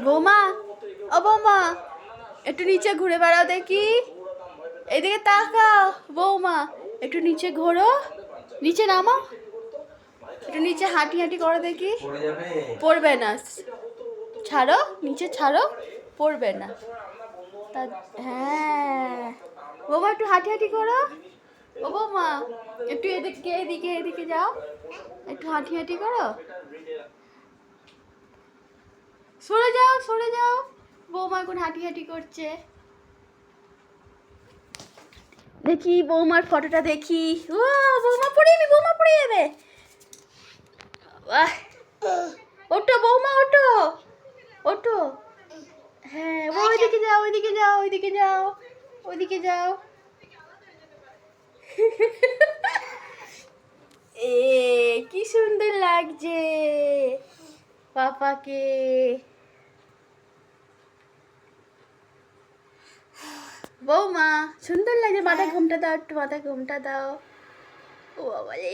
বৌমা, ও বৌমা, একটু নিচে ঘুরে বেড়াও দেখি। এদিকে তাকাও বৌমা, একটু নিচে ঘোরো, নিচে নামো, একটু নিচে হাঁটি হাঁটি করো দেখি। পড়বে না, ছাড়ো নিচে ছাড়ো, পড়বে না। হ্যাঁ বৌমা, একটু হাঁটি হাঁটি করো। ও বৌমা, একটু এদিকে এদিকে এদিকে যাও, একটু হাঁটি হাঁটি করো। সরে যাও সরে যাও, বৌমা এখন হাঁটি হাঁটি করছে। দেখি বৌমার ফটোটা দেখি। ও বৌমা পড়ে যাবে, বৌমা পড়ে যাবে। ওঠো বৌমা, ওঠো ওঠো। হ্যাঁ ওইদিকে যাও, ওইদিকে যাও, ওইদিকে যাও, ওইদিকে যাও। এ কি সুন্দর লাগছে পাপাকে। বৌমা সুন্দর লাগছে, মাথায় ঘুমটা দাও, একটু মাথায় ঘুমটা দাও। ও বাবা রে।